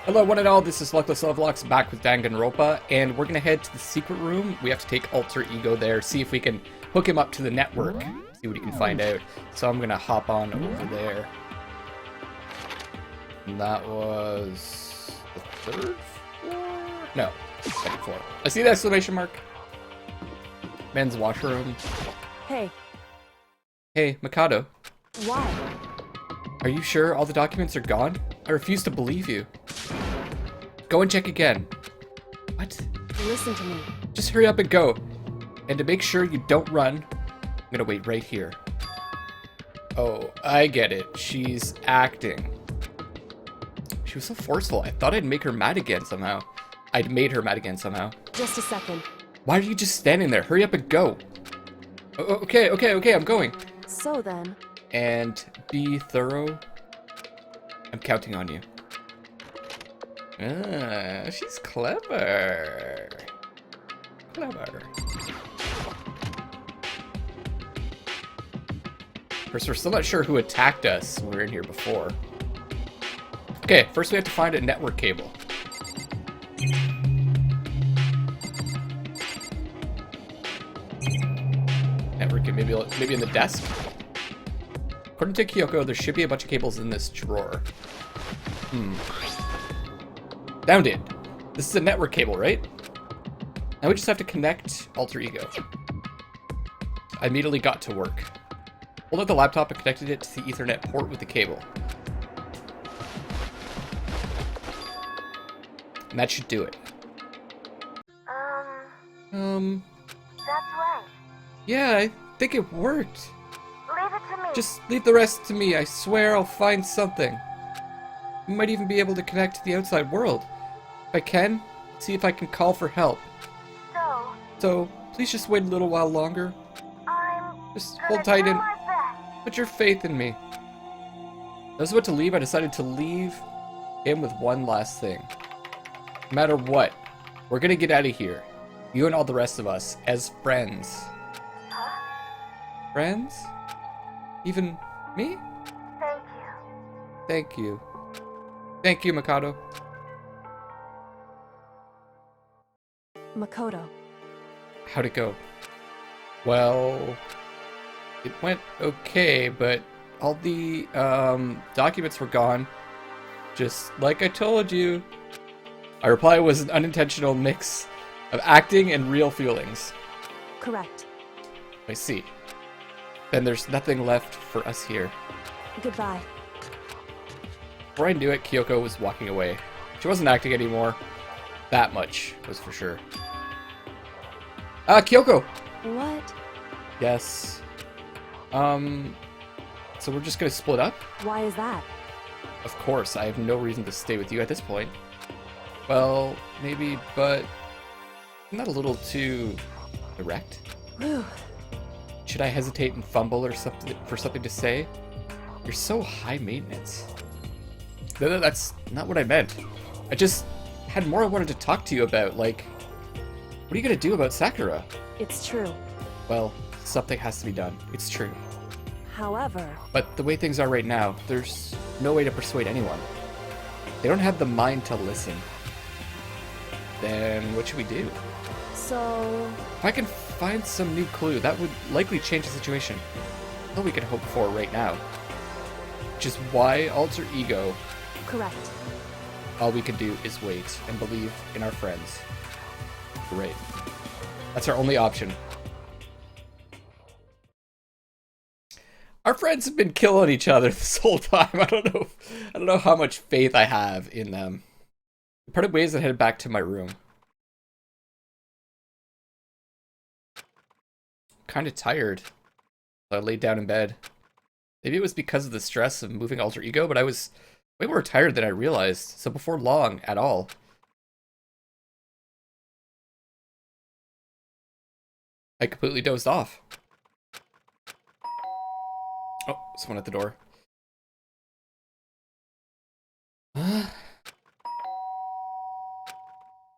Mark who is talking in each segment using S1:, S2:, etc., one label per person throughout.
S1: Hello one and all, this is Luckless Lovelocks back with Danganronpa, and we're gonna head to the secret room. We have to take Alter Ego there, see if we can hook him up to the network, see what he can find out. So I'm gonna hop on over there. And that was the third floor? No, second floor. I see the exclamation mark. Men's washroom.
S2: Hey.
S1: Hey, Mikado.
S2: Why?
S1: Are you sure all the documents are gone? I refuse to believe you. Go and check again. What?
S2: Listen to me.
S1: Just hurry up and go. And to make sure you don't run, I'm gonna wait right here. Oh, I get it. She's acting. She was so forceful. I thought I'd make her mad again somehow. I'd made her mad again somehow.
S2: Just a second.
S1: Why are you just standing there? Hurry up and go. Okay, I'm going.
S2: So then.
S1: And be thorough. I'm counting on you. Ah, she's clever. Clever. First, we're still not sure who attacked us when we were in here before. Okay, first we have to find a network cable. Network, maybe in the desk? According to Kyoko, there should be a bunch of cables in this drawer. Found it. This is a network cable, right? Now we just have to connect Alter Ego. I immediately got to work. Pulled out the laptop and connected it to the Ethernet port with the cable. And that should do it.
S3: That's right.
S1: Yeah, I think it worked.
S3: Leave it to me.
S1: Just leave the rest to me. I swear I'll find something. We might even be able to connect to the outside world. If I can, see if I can call for help. So, please just wait a little while longer.
S3: I'm
S1: Just
S3: gonna
S1: hold tight
S3: do
S1: and
S3: my best.
S1: put your faith in me. I was about to leave, I decided to leave him with one last thing. No matter what, we're gonna get out of here. You and all the rest of us, as friends.
S3: Huh?
S1: Friends? Even me?
S3: Thank you.
S1: Thank you. Thank you, Mikado.
S2: Makoto.
S1: How'd it go? Well, it went okay, but all the documents were gone. Just like I told you. My reply was an unintentional mix of acting and real feelings.
S2: Correct.
S1: I see. Then there's nothing left for us here.
S2: Goodbye.
S1: Before I knew it, Kyoko was walking away. She wasn't acting anymore. That much was for sure. Kyoko!
S2: What?
S1: Yes. So we're just gonna split up?
S2: Why is that?
S1: Of course, I have no reason to stay with you at this point. Well, maybe, but isn't that a little too direct?
S2: Whew.
S1: Should I hesitate and fumble or something for something to say? You're so high maintenance. No, that's not what I meant. I just had more I wanted to talk to you about, like, what are you gonna do about Sakura?
S2: It's true.
S1: Well, something has to be done. It's true.
S2: However,
S1: But the way things are right now, there's no way to persuade anyone. They don't have the mind to listen. Then what should we do?
S2: so
S1: If I can find some new clue, that would likely change the situation. All we can hope for right now. Which is why Alter Ego,
S2: correct.
S1: all we can do is wait and believe in our friends. Great. That's our only option. Our friends have been killing each other this whole time. I don't know how much faith I have in them. We parted ways and headed back to my room. Kinda tired. I laid down in bed. Maybe it was because of the stress of moving Alter Ego, but I was way more tired than I realized. So before long at all. I completely dozed off. Oh, someone at the door.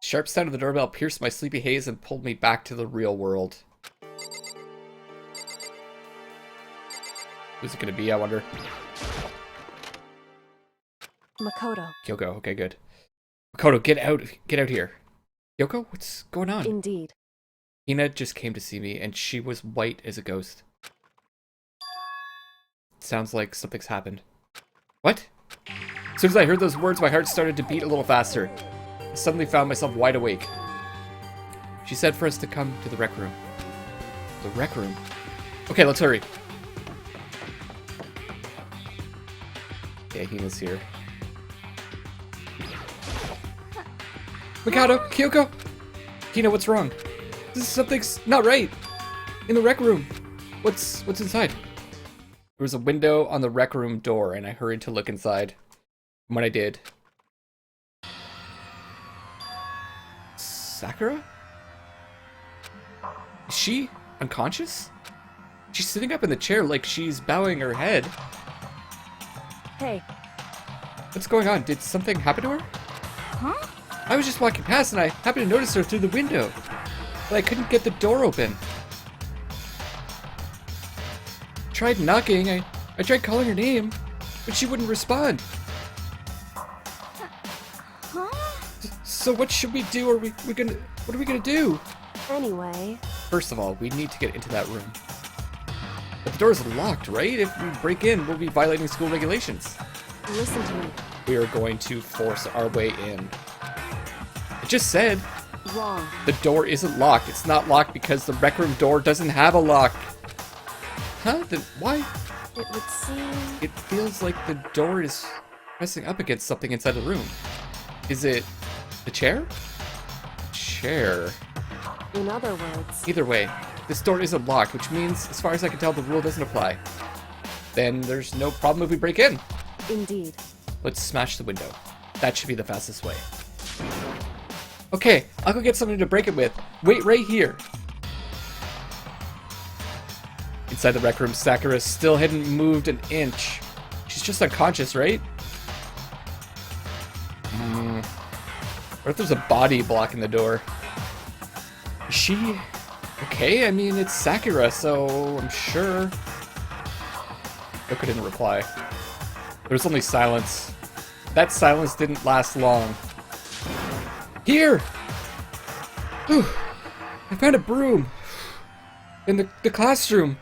S1: Sharp sound of the doorbell pierced my sleepy haze and pulled me back to the real world. Who's it gonna be, I wonder?
S2: Makoto.
S1: Kyoko, okay, good. Makoto, get out. Get out here. Kyoko, what's going on?
S2: Indeed.
S1: Hina just came to see me, and she was white as a ghost. Sounds like something's happened. What? As soon as I heard those words, my heart started to beat a little faster. I suddenly found myself wide awake. She said for us to come to the rec room. The rec room? Okay, let's hurry. Yeah, Hina's here. Mikado! Kyoko! Hina, what's wrong? Something's not right! In the rec room! What's inside? There was a window on the rec room door, and I hurried to look inside. And when I did... Sakura? Is she unconscious? She's sitting up in the chair like she's bowing her head.
S2: Hey.
S1: What's going on? Did something happen to her?
S2: Huh?
S1: I was just walking past and I happened to notice her through the window. But I couldn't get the door open. Tried knocking, I tried calling her name, but she wouldn't respond.
S2: Huh?
S1: So what should we do? What are we gonna do?
S2: Anyway.
S1: First of all, we need to get into that room. But the door's locked, right? If we break in, we'll be violating school regulations.
S2: Listen to me.
S1: We are going to force our way in. I just said
S2: Wrong.
S1: the door isn't locked. It's not locked because the rec room door doesn't have a lock. Huh? Then why?
S2: It would seem...
S1: It feels like the door is pressing up against something inside the room. Is it the chair? Chair.
S2: In other words...
S1: Either way, this door isn't locked, which means, as far as I can tell, the rule doesn't apply. Then there's no problem if we break in.
S2: Indeed.
S1: Let's smash the window. That should be the fastest way. Okay, I'll go get something to break it with. Wait right here. Inside the rec room, Sakura still hadn't moved an inch. She's just unconscious, right? What if there's a body blocking the door? Is she okay? I mean, it's Sakura, so I'm sure. Yoko didn't reply. There was only silence. That silence didn't last long. Here! Whew. I found a broom. In the classroom.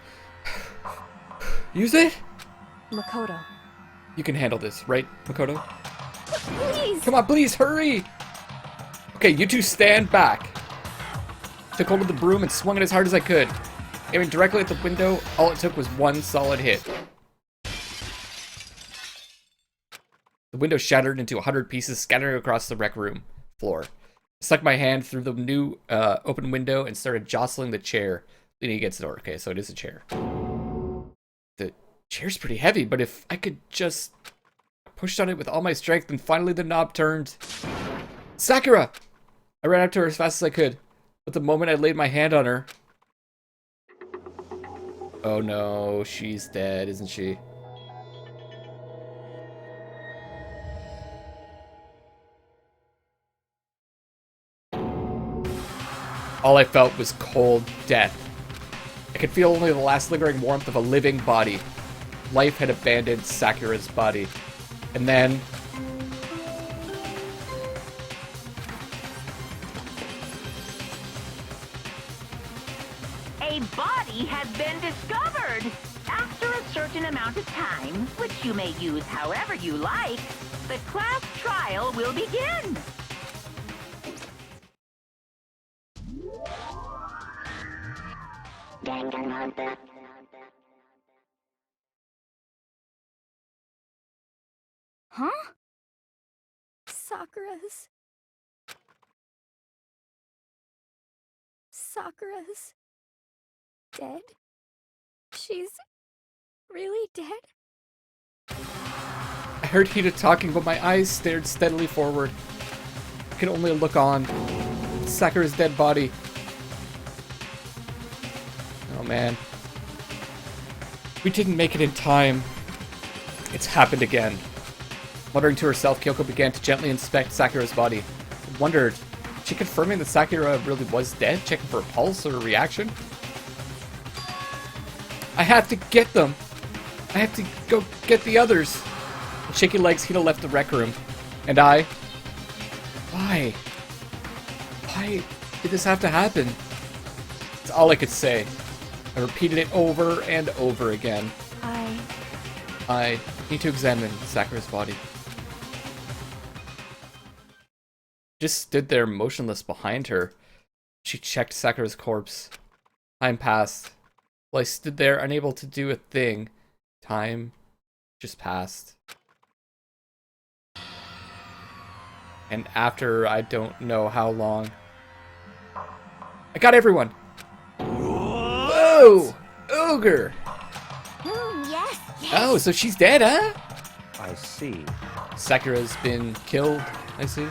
S1: Use it?
S2: Makoto.
S1: You can handle this, right, Makoto?
S2: Please!
S1: Come on, please, hurry! Okay, you two stand back. Took hold of the broom and swung it as hard as I could. Aiming directly at the window, all it took was one solid hit. The window shattered into 100 pieces, scattering across the rec room floor. I stuck my hand through the new open window and started jostling the chair, leaning against the door. Okay, so it is a chair. The chair's pretty heavy, but if I could just push on it with all my strength, and finally the knob turned. Sakura! I ran up to her as fast as I could, but the moment I laid my hand on her... Oh no, she's dead, isn't she? All I felt was cold death. I could feel only the last lingering warmth of a living body. Life had abandoned Sakura's body. And then...
S4: A body has been discovered! After a certain amount of time, which you may use however you like, the class trial will begin!
S3: Danganronpa.
S2: Huh? Sakura's dead? She's really dead?
S1: I heard Hina talking, but my eyes stared steadily forward. I could only look on. Sakura's dead body. Oh man. We didn't make it in time. It's happened again. Muttering to herself, Kyoko began to gently inspect Sakura's body. I wondered, was she confirming that Sakura really was dead, checking for a pulse or a reaction? I have to get them! I have to go get the others! With shaky legs, Hina left the rec room, and I Why? Why did this have to happen? It's all I could say. I repeated it over and over again. I need to examine Sakura's body. Just stood there motionless behind her. She checked Sakura's corpse. Time passed. While I stood there unable to do a thing, time just passed. And after I don't know how long, I got everyone! Whoa! Ogre!
S2: Yes, yes.
S1: Oh, so she's dead, huh?
S5: I see.
S1: Sakura's been killed, I see.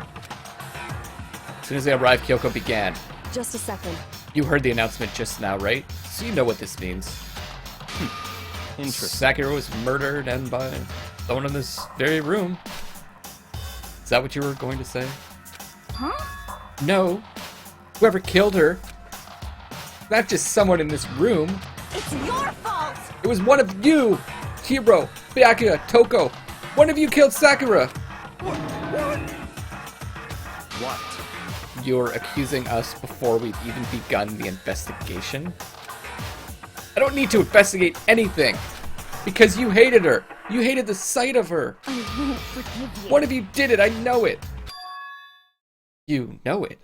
S1: As soon as they arrived, Kyoko began.
S2: Just a second.
S1: You heard the announcement just now, right? So you know what this means.
S5: Interesting.
S1: Sakura was murdered and by someone in this very room. Is that what you were going to say?
S2: Huh?
S1: No. Whoever killed her. Not just someone in this room.
S2: It's your fault!
S1: It was one of you! Hiro, Byakuya, Toko. One of you killed Sakura!
S5: What?
S1: You're accusing us before we've even begun the investigation? I don't need to investigate anything! Because you hated her! You hated the sight of her!
S2: I won't forgive you.
S1: One of you did it, I know it! You know it.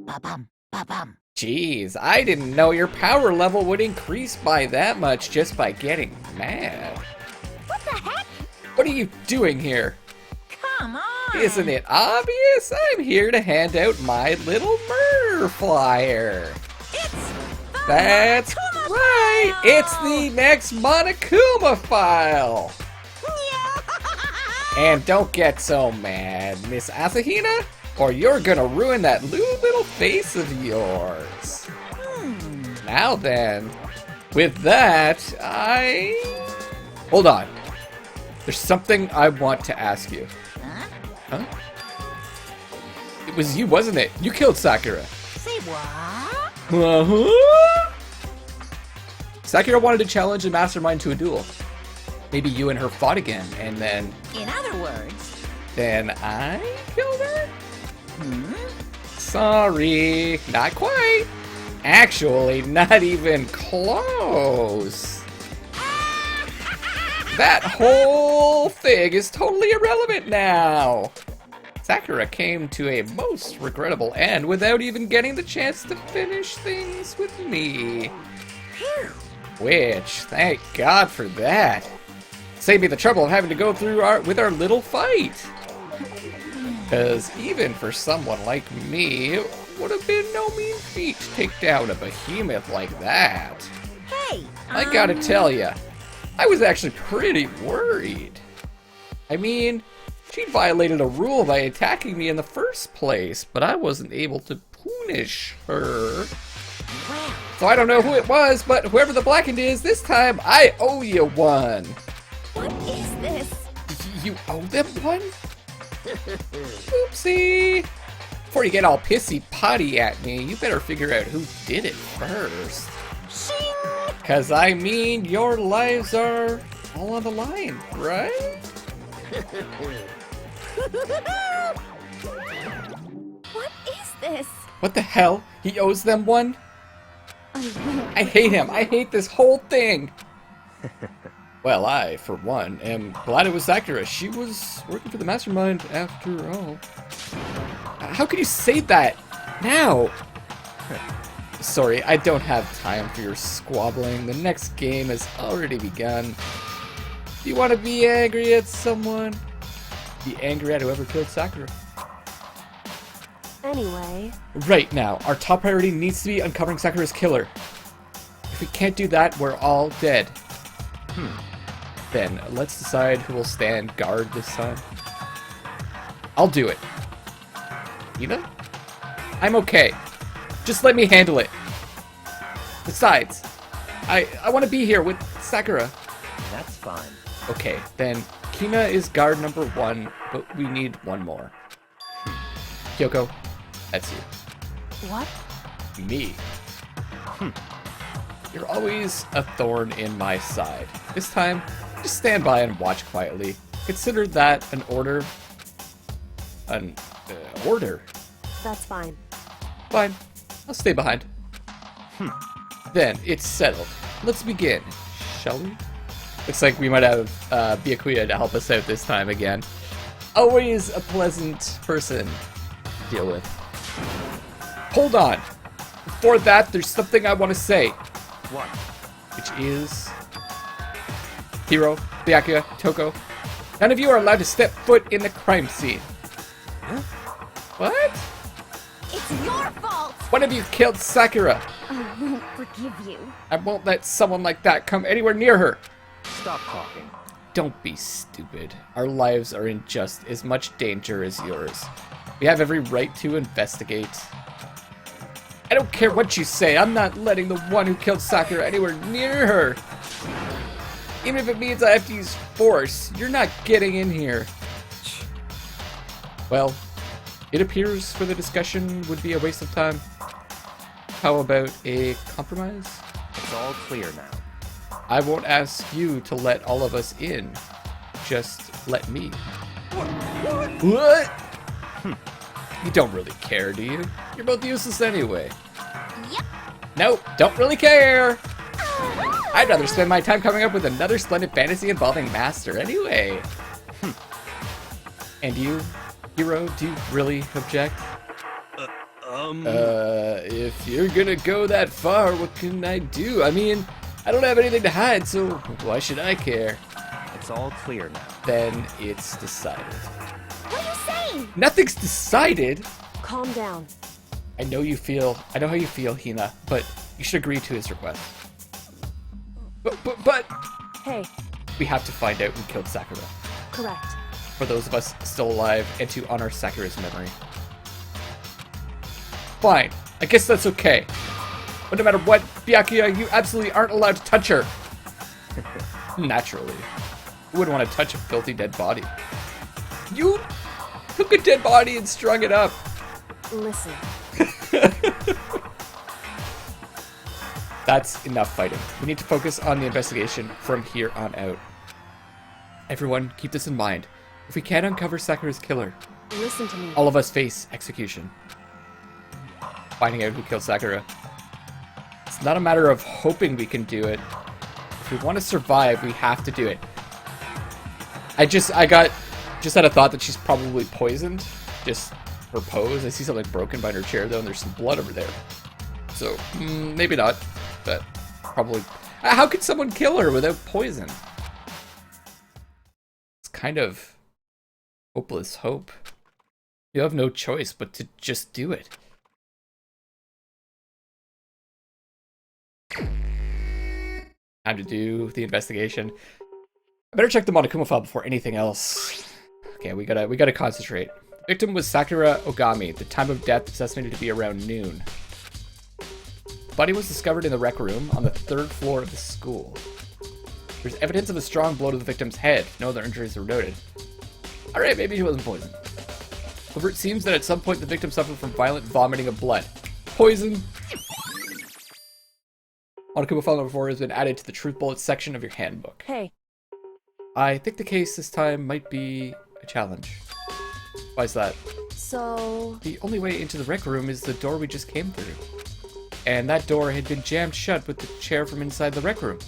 S4: Ba-bum, ba-bum.
S1: Jeez, I didn't know your power level would increase by that much just by getting mad.
S2: What the heck?
S1: What are you doing here?
S4: Come on.
S1: Isn't it obvious? I'm here to hand out my little murder flyer.
S4: It's the
S1: That's
S4: Monokuma
S1: right!
S4: file.
S1: It's the next Monokuma file! And don't get so mad, Miss Asahina, or you're gonna ruin that little face of yours. Now then, with that, Hold on. There's something I want to ask you. Huh? It was you, wasn't it? You killed Sakura.
S4: Say what?
S1: Uh-huh. Sakura wanted to challenge the mastermind to a duel. Maybe you and her fought again, and then
S4: In other words,
S1: I killed her? Sorry, not quite. Actually, not even close. That whole thing is totally irrelevant now. Sakura came to a most regrettable end without even getting the chance to finish things with me. Which, thank God for that. Saved me the trouble of having to go through our little fight. Because even for someone like me, it would have been no mean feat to take down a behemoth like that.
S4: hey,
S1: I gotta tell ya, I was actually pretty worried. I mean, she violated a rule by attacking me in the first place, but I wasn't able to punish her. So I don't know who it was, but whoever the blackened is, this time I owe you one.
S2: What is this?
S1: You owe them one? Oopsie. Before you get all pissy potty at me, you better figure out who did it first. Cause I mean, your lives are all on the line, right?
S2: What is this?
S1: What the hell? He owes them one?
S2: I won't.
S1: I hate him. I hate this whole thing. Well, I, for one, am glad it was Sakura. She was working for the mastermind after all. How could you say that now? Sorry, I don't have time for your squabbling. The next game has already begun. Do you want to be angry at someone? Be angry at whoever killed Sakura.
S2: Anyway,
S1: Right now, our top priority needs to be uncovering Sakura's killer. If we can't do that, we're all dead. Then, let's decide who will stand guard this time. I'll do it. Ina? I'm okay. Just let me handle it. Besides, I want to be here with Sakura.
S5: That's fine.
S1: Okay, then Kina is guard number 1, but we need one more. Kyoko, that's you.
S2: what?
S1: Me. You're always a thorn in my side. This time, just stand by and watch quietly. Consider that an order. An Order.
S2: That's fine.
S1: Fine. I'll stay behind. Then, it's settled. Let's begin, shall we? Looks like we might have Byakuya to help us out this time again. Always a pleasant person to deal with. Hold on. Before that, there's something I want to say.
S5: What?
S1: Which is... Hiro, Byakuya, Toko. None of you are allowed to step foot in the crime scene.
S5: Huh?
S1: What?
S2: It's your fault!
S1: One of you killed Sakura.
S2: I won't forgive you.
S1: I won't let someone like that come anywhere near her.
S5: Stop talking.
S1: Don't be stupid. Our lives are in just as much danger as yours. We have every right to investigate. I don't care what you say. I'm not letting the one who killed Sakura anywhere near her. Even if it means I have to use force, you're not getting in here. Well, it appears for the discussion would be a waste of time. How about a compromise?
S5: It's all clear now.
S1: I won't ask you to let all of us in. Just let me. What? You don't really care, do you? You're both useless anyway.
S2: Yep.
S1: Nope, don't really care. I'd rather spend my time coming up with another splendid fantasy involving Master anyway. And you, Hiro, do you really object? If you're gonna go that far, what can I do? I mean, I don't have anything to hide, so why should I care?
S5: It's all clear now.
S1: Then it's decided.
S2: What are you saying?
S1: Nothing's decided!
S2: Calm down.
S1: I know how you feel, Hina, but you should agree to his request. But,
S2: Hey,
S1: we have to find out who killed Sakura.
S2: correct.
S1: For those of us still alive, and to honor Sakura's memory. Fine, I guess that's okay. But no matter what, Byakuya, you absolutely aren't allowed to touch her. Naturally. Who would want to touch a filthy dead body? You took a dead body and strung it up.
S2: Listen,
S1: That's enough fighting. We need to focus on the investigation from here on out. Everyone, keep this in mind. If we can't uncover Sakura's killer,
S2: listen to me.
S1: all of us face execution. Finding out who killed Sakura. It's not a matter of hoping we can do it. If we want to survive, we have to do it. I just had a thought that she's probably poisoned. Just her pose. I see something broken behind her chair though, and there's some blood over there. So, maybe not, but probably. How could someone kill her without poison? It's kind of hopeless hope. You have no choice but to just do it. Time to do the investigation. I better check the Monokuma file before anything else. Okay, we gotta concentrate. The victim was Sakura Ogami. The time of death is estimated to be around noon. The body was discovered in the rec room on the 3rd floor of the school. There's evidence of a strong blow to the victim's head. No other injuries were noted. Alright, maybe she wasn't poisoned. However, it seems that at some point the victim suffered from violent vomiting of blood. Poison! Monokuma file number 4 has been added to the Truth Bullets section of your handbook.
S2: Hey,
S1: I think the case this time might be a challenge. Why is that?
S2: so...
S1: The only way into the rec room is the door we just came through. And that door had been jammed shut with the chair from inside the rec room.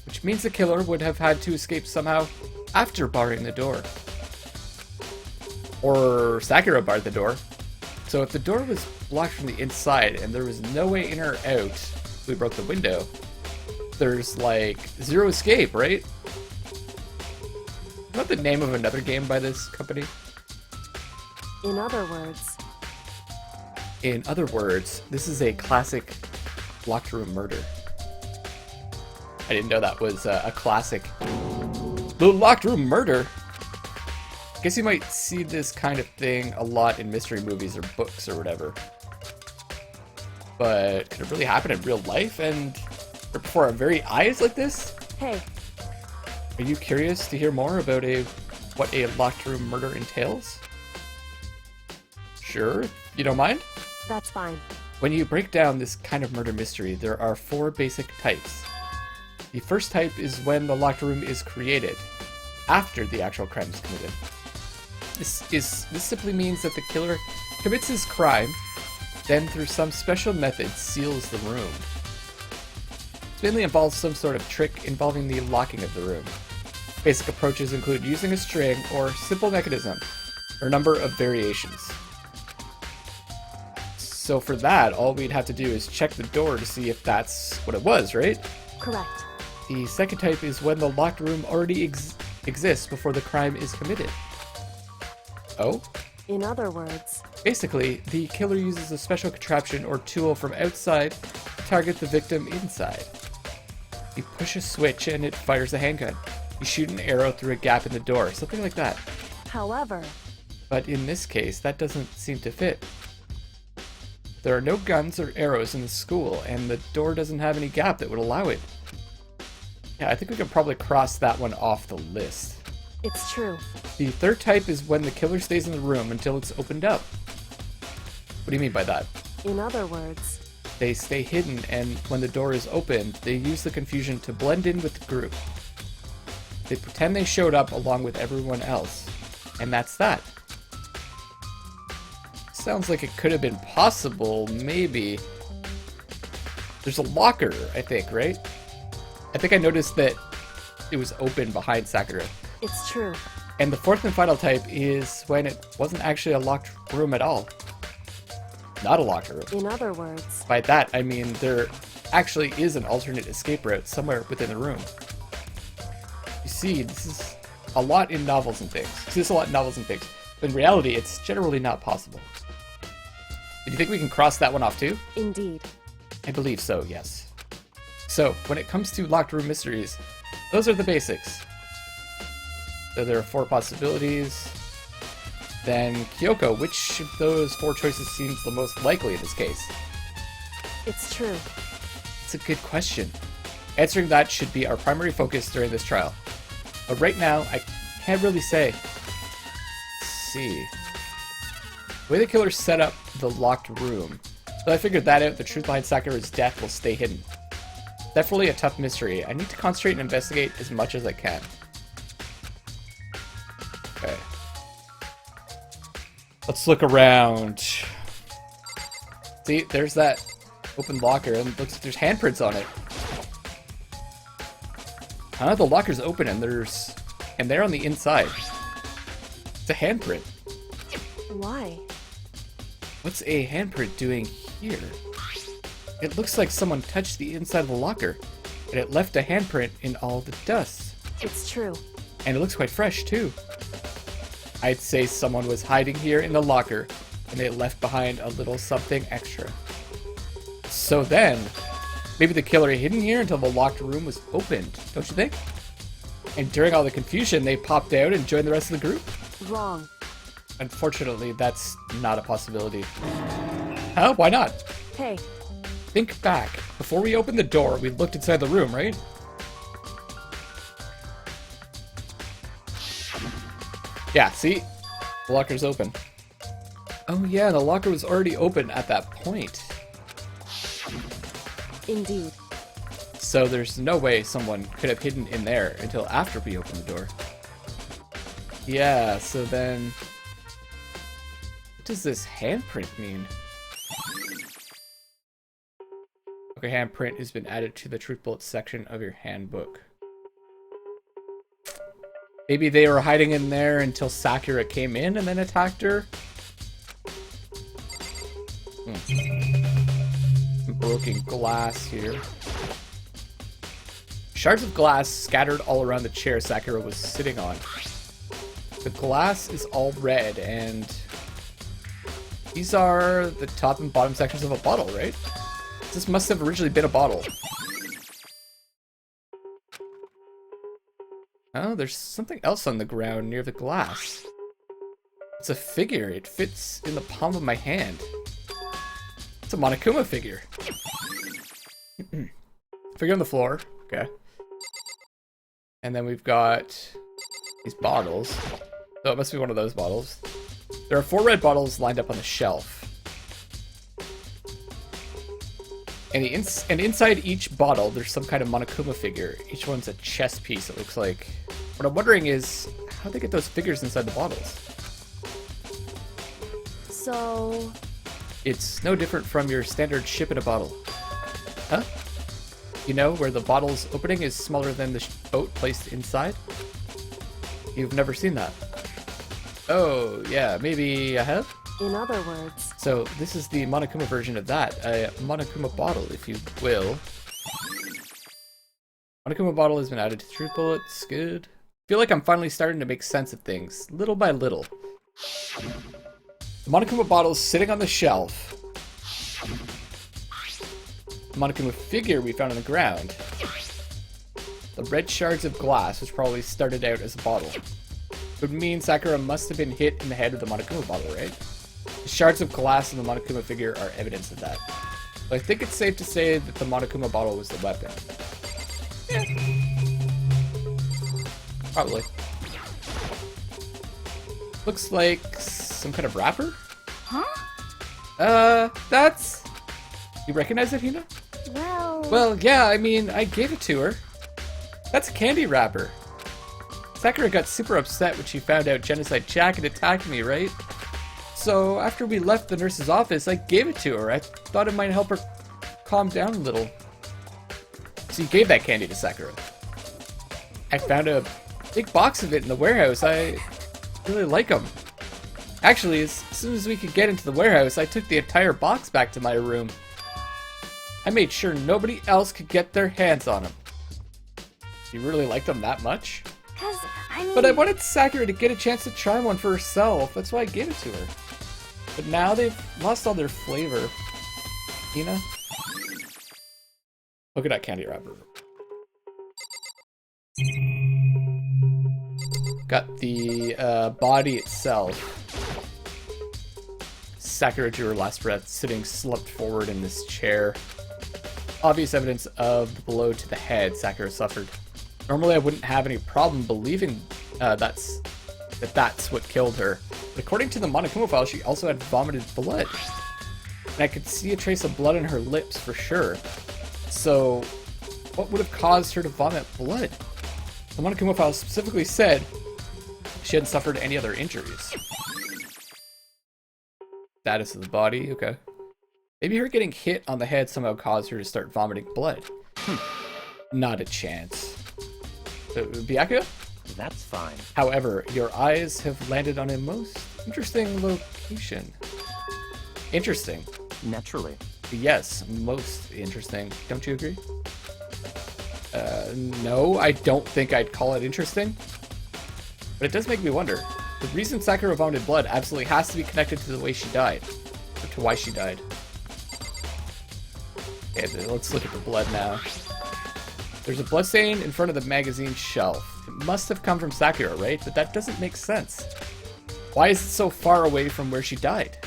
S1: Which means the killer would have had to escape somehow after barring the door. Or Sakura barred the door. So if the door was blocked from the inside and there was no way in or out, we broke the window, there's like zero escape, right? Is that the name of another game by this company?
S2: In other words,
S1: In other words, this is a classic locked room murder. I didn't know that was a classic. The locked room murder? I guess you might see this kind of thing a lot in mystery movies or books or whatever. But could it really happen in real life and before our very eyes like this?
S2: hey,
S1: Are you curious to hear more about what a locked room murder entails? Sure, you don't mind?
S2: that's fine.
S1: When you break down this kind of murder mystery, there are 4 basic types. The first type is when the locked room is created, after the actual crime is committed. This simply means that the killer commits his crime, then through some special method seals the room. It mainly involves some sort of trick involving the locking of the room. Basic approaches include using a string or simple mechanism, or a number of variations. So for that, all we'd have to do is check the door to see if that's what it was, right?
S2: Correct.
S1: The second type is when the locked room already exists before the crime is committed. Oh?
S2: In other words,
S1: Basically, the killer uses a special contraption or tool from outside to target the victim inside. You push a switch and it fires a handgun. You shoot an arrow through a gap in the door, something like that.
S2: however,
S1: But in this case, that doesn't seem to fit. There are no guns or arrows in the school, and the door doesn't have any gap that would allow it. Yeah, I think we could probably cross that one off the list.
S2: it's true.
S1: The third type is when the killer stays in the room until it's opened up. What do you mean by that?
S2: In other words,
S1: They stay hidden, and when the door is opened, they use the confusion to blend in with the group. They pretend they showed up along with everyone else, and that's that. Sounds like it could have been possible, maybe. There's a locker, I think, right? I think I noticed that it was open behind Sakura.
S2: it's true.
S1: And the fourth and final type is when it wasn't actually a locked room at all. Not a locked room.
S2: In other words,
S1: By that, I mean there actually is an alternate escape route somewhere within the room. You see, this is a lot in novels and things. This is a lot in novels and things. But in reality, it's generally not possible. Do you think we can cross that one off too?
S2: indeed.
S1: I believe so, yes. So, when it comes to locked room mysteries, those are the basics. So there are 4 possibilities. Then Kyoko, which of those 4 choices seems the most likely in this case?
S2: It's true.
S1: It's a good question. Answering that should be our primary focus during this trial. But right now, I can't really say. Let's see. The way the killer set up the locked room. So I figured that out, the truth behind Sakura's death will stay hidden. Definitely a tough mystery. I need to concentrate and investigate as much as I can. Okay. Let's look around. See, there's that open locker, and it looks like there's handprints on it. Huh? The locker's open, and they're on the inside. It's a handprint.
S2: Why?
S1: What's a handprint doing here? It looks like someone touched the inside of the locker, and it left a handprint in all the dust.
S2: It's true.
S1: And it looks quite fresh, too. I'd say someone was hiding here in the locker, and they left behind a little something extra. So then, maybe the killer hidden here until the locked room was opened, don't you think? And during all the confusion, they popped out and joined the rest of the group?
S2: Wrong.
S1: Unfortunately, that's not a possibility. Huh? Why not?
S2: Hey,
S1: Think back. Before we opened the door, we looked inside the room, right? Yeah, see? The locker's open. Oh yeah, the locker was already open at that point.
S2: indeed.
S1: So there's no way someone could have hidden in there until after we opened the door. Yeah, so then... What does this handprint mean? Okay, handprint has been added to the truth bullet section of your handbook. Maybe they were hiding in there until Sakura came in and then attacked her? Broken glass here. Shards of glass scattered all around the chair Sakura was sitting on. The glass is all red, and these are the top and bottom sections of a bottle, right? This must have originally been a bottle. Oh, there's something else on the ground near the glass. It's a figure. It fits in the palm of my hand. It's a Monokuma figure. Figure on the floor. Okay. And then we've got these bottles. So it must be one of those bottles. There are 4 red bottles lined up on the shelf. And inside each bottle, there's some kind of Monokuma figure. Each one's a chess piece, it looks like. What I'm wondering is, how they get those figures inside the bottles?
S2: So,
S1: It's no different from your standard ship in a bottle. Huh? You know, where the bottle's opening is smaller than the boat placed inside? You've never seen that. Oh, yeah, maybe I have?
S2: in other words,
S1: So this is the Monokuma version of that. A Monokuma bottle, if you will. Monokuma bottle has been added to truth bullets. Good. Feel like I'm finally starting to make sense of things, little by little. The Monokuma bottle is sitting on the shelf. The Monokuma figure we found on the ground. The red shards of glass, which probably started out as a bottle. Would mean Sakura must have been hit in the head with the Monokuma bottle, right? The shards of glass in the Monokuma figure are evidence of that. But I think it's safe to say that the Monokuma bottle was the weapon. Yeah. Probably. Looks like some kind of wrapper?
S4: Huh?
S1: That's... You recognize it, Hina? Well, yeah, I mean, I gave it to her. That's a candy wrapper. Sakura got super upset when she found out Genocide Jack had attacked me, right? So, after we left the nurse's office, I gave it to her. I thought it might help her calm down a little. So you gave that candy to Sakura. I found a big box of it in the warehouse. I really like them. Actually, as soon as we could get into the warehouse, I took the entire box back to my room. I made sure nobody else could get their hands on them. You really like them that much?
S3: 'Cause, I mean...
S1: But I wanted Sakura to get a chance to try one for herself. That's why I gave it to her. But now they've lost all their flavor. Hina? Look at that candy wrapper. Got the body itself. Sakura drew her last breath, sitting slumped forward in this chair. Obvious evidence of the blow to the head Sakura suffered. Normally I wouldn't have any problem believing that's what killed her. But according to the Monokuma file, she also had vomited blood. And I could see a trace of blood on her lips for sure. So, what would have caused her to vomit blood? The Monokuma file specifically said she hadn't suffered any other injuries. Status of the body, okay. Maybe her getting hit on the head somehow caused her to start vomiting blood. Not a chance. Byakuya?
S5: That's fine.
S1: However, your eyes have landed on a most interesting location. Interesting.
S5: Naturally.
S1: Yes, most interesting. Don't you agree? No, I don't think I'd call it interesting. But it does make me wonder. The reason Sakura vomited blood absolutely has to be connected to the way she died. Or to why she died. Okay, let's look at the blood now. There's a blood stain in front of the magazine shelf. It must have come from Sakura, right? But that doesn't make sense. Why is it so far away from where she died?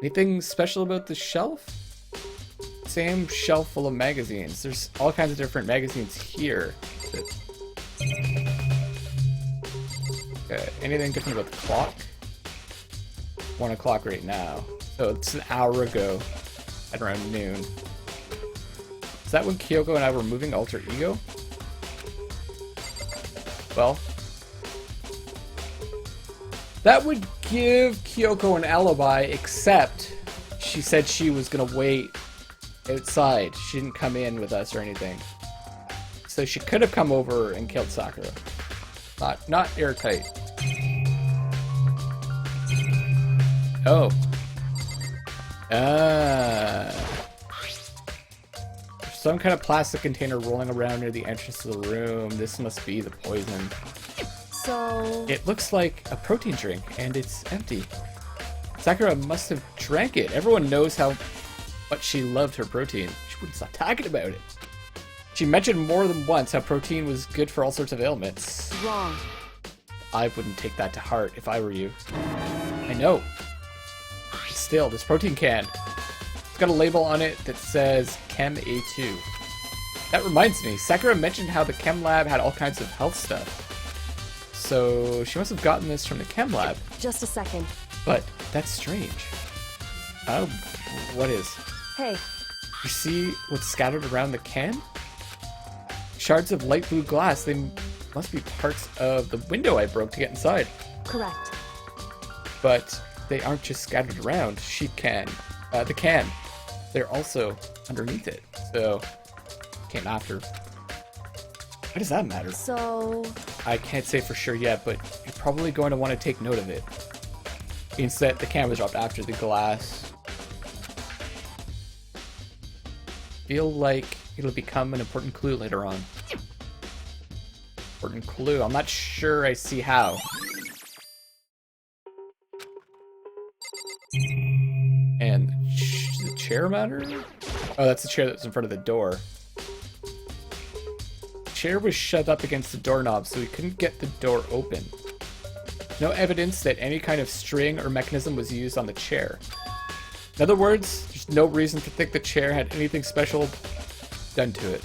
S1: Anything special about the shelf? Same shelf full of magazines. There's all kinds of different magazines here. Okay, anything different about the clock? 1 o'clock right now. So it's an hour ago at around noon. Is that when Kyoko and I were moving Alter Ego? Well, that would give Kyoko an alibi, except she said she was gonna wait outside. She didn't come in with us or anything. So she could have come over and killed Sakura. Not airtight. Oh. There's some kind of plastic container rolling around near the entrance to the room. This must be the poison.
S2: so...
S1: It looks like a protein drink, and it's empty. Sakura must have drank it. Everyone knows how much she loved her protein. She wouldn't stop talking about it. She mentioned more than once how protein was good for all sorts of ailments.
S2: Wrong.
S1: I wouldn't take that to heart if I were you. I know. Still, this protein can. It's got a label on it that says Chem A2. That reminds me, Sakura mentioned how the Chem Lab had all kinds of health stuff. So she must have gotten this from the Chem Lab.
S2: Just a second.
S1: But that's strange. Oh, what is?
S2: Hey,
S1: You see what's scattered around the can? shards of light blue glass. They must be parts of the window I broke to get inside.
S2: Correct.
S1: But they aren't just scattered around. The can. They're also underneath it. So, came after. Why does that matter?
S2: So...
S1: I can't say for sure yet, but you're probably going to want to take note of it. Means that the can was dropped after the glass. Feel like it'll become an important clue later on. Important clue. I'm not sure I see how. And the chair matter? Oh, that's the chair that was in front of the door. The chair was shoved up against the doorknob, so we couldn't get the door open. No evidence that any kind of string or mechanism was used on the chair. In other words, there's no reason to think the chair had anything special done to it.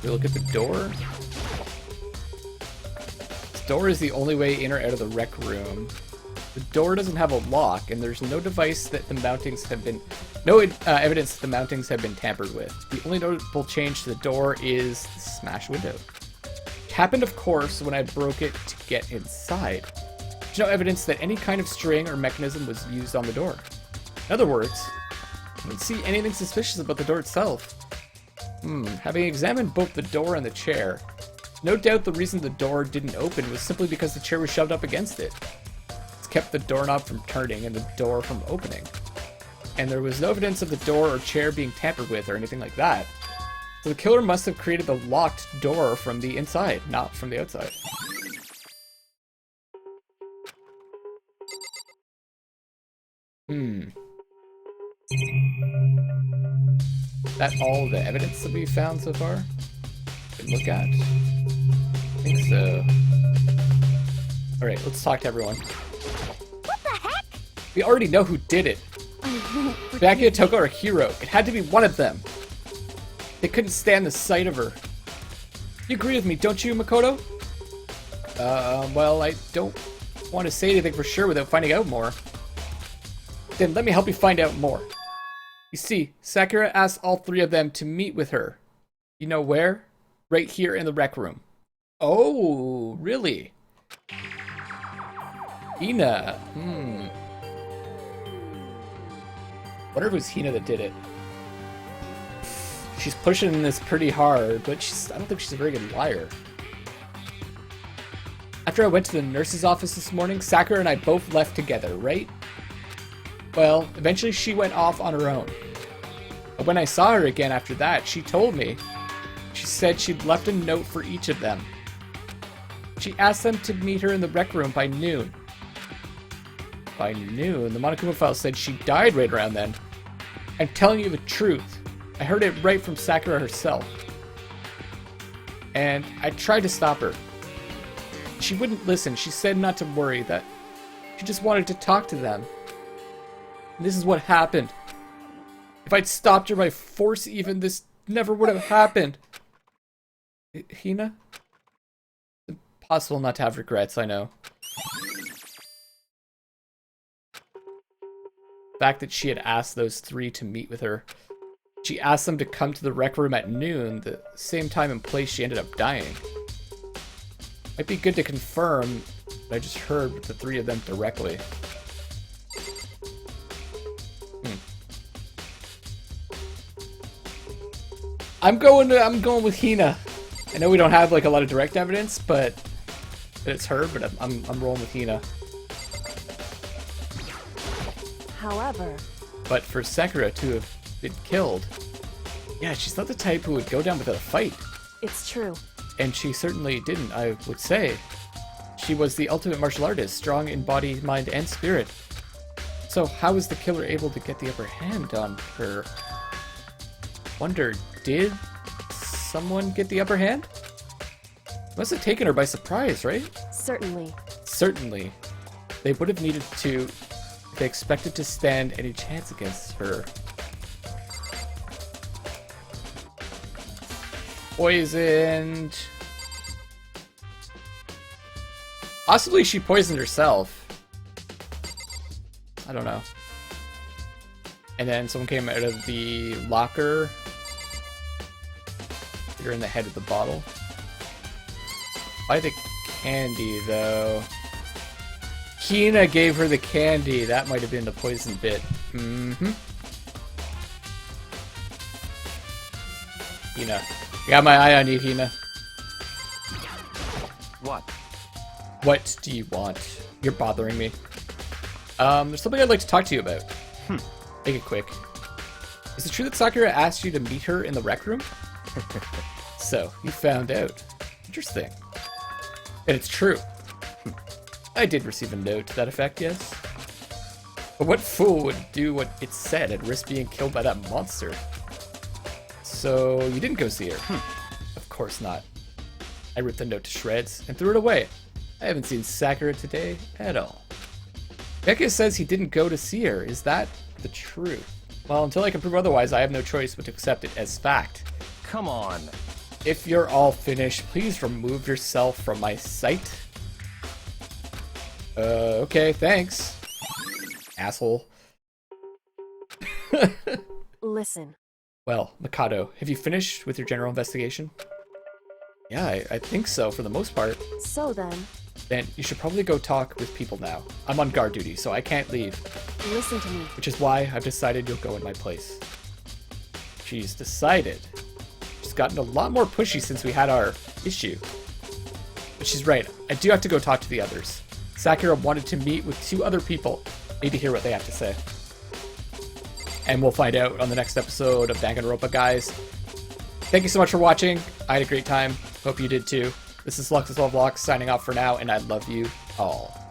S1: We look at the door. This door is the only way in or out of the rec room. The door doesn't have a lock, and there's no device that the mountings have been... No evidence that the mountings have been tampered with. The only notable change to the door is the smashed window. It happened, of course, when I broke it to get inside. There's no evidence that any kind of string or mechanism was used on the door. In other words, I don't see anything suspicious about the door itself. Having examined both the door and the chair, no doubt the reason the door didn't open was simply because the chair was shoved up against it. It's kept the doorknob from turning and the door from opening. And there was no evidence of the door or chair being tampered with or anything like that. So the killer must have created the locked door from the inside, not from the outside. That all the evidence that we found so far? Can look at? I think so. Alright, let's talk to everyone.
S3: What the heck?
S1: We already know who did it. Byakuya, Toko, or Hiro. It had to be one of them. They couldn't stand the sight of her. You agree with me, don't you, Makoto? Well, I don't want to say anything for sure without finding out more. Then let me help you find out more. You see, Sakura asked all three of them to meet with her. You know where? Right here in the rec room. Oh, really? Hina. Wonder if it was Hina that did it. She's pushing this pretty hard, but I don't think she's a very good liar. After I went to the nurse's office this morning, Sakura and I both left together, right? Well, eventually she went off on her own. But when I saw her again after that, she told me. She said she'd left a note for each of them. She asked them to meet her in the rec room by noon. By noon? The Monokuma file said she died right around then. I'm telling you the truth. I heard it right from Sakura herself. And I tried to stop her. She wouldn't listen. She said not to worry, that she just wanted to talk to them. And this is what happened. If I'd stopped her by force even, this never would have happened. Hina? It's impossible not to have regrets, I know. The fact that she had asked those three to meet with her. She asked them to come to the rec room at noon, the same time and place she ended up dying. Might be good to confirm, but I just heard with the three of them directly. I'm going with Hina. I know we don't have like a lot of direct evidence, but it's her. But I'm rolling with Hina.
S2: However,
S1: but for Sakura to have been killed, yeah, she's not the type who would go down without a fight.
S2: it's true.
S1: And she certainly didn't, I would say. She was the ultimate martial artist, strong in body, mind, and spirit. So how was the killer able to get the upper hand on her? Wonder, did someone get the upper hand? Must have taken her by surprise, right?
S2: Certainly.
S1: Certainly. They would have needed to if they expected to stand any chance against her. Poisoned. Possibly she poisoned herself. I don't know. And then someone came out of the locker. her in the head with the bottle. Why the candy, though? Hina gave her the candy. That might have been the poison bit. Mm-hmm. Hina. I got my eye on you, Hina.
S5: What?
S1: What do you want? You're bothering me. There's something I'd like to talk to you about. Make it quick. Is it true that Sakura asked you to meet her in the rec room? So, you found out. Interesting. And it's true. I did receive a note to that effect, yes. But what fool would do what it said and risk being killed by that monster? So, you didn't go see her? Of course not. I ripped the note to shreds and threw it away. I haven't seen Sakura today at all. Becca says he didn't go to see her. Is that the truth? Well, until I can prove otherwise, I have no choice but to accept it as fact.
S5: Come on.
S1: If you're all finished, please remove yourself from my sight. Okay, thanks. Asshole.
S2: Listen.
S1: Well, Mikado, have you finished with your general investigation? Yeah, I think so, for the most part.
S2: So then,
S1: Then you should probably go talk with people now. I'm on guard duty, so I can't leave.
S2: listen to me.
S1: Which is why I've decided you'll go in my place. She's decided. She's gotten a lot more pushy since we had our issue. But she's right, I do have to go talk to the others. Sakura wanted to meet with 2 other people. Need to hear what they have to say. And we'll find out on the next episode of Danganronpa, guys. Thank you so much for watching. I had a great time. Hope you did too. This is Luckless Lovelocks signing off for now, and I love you all.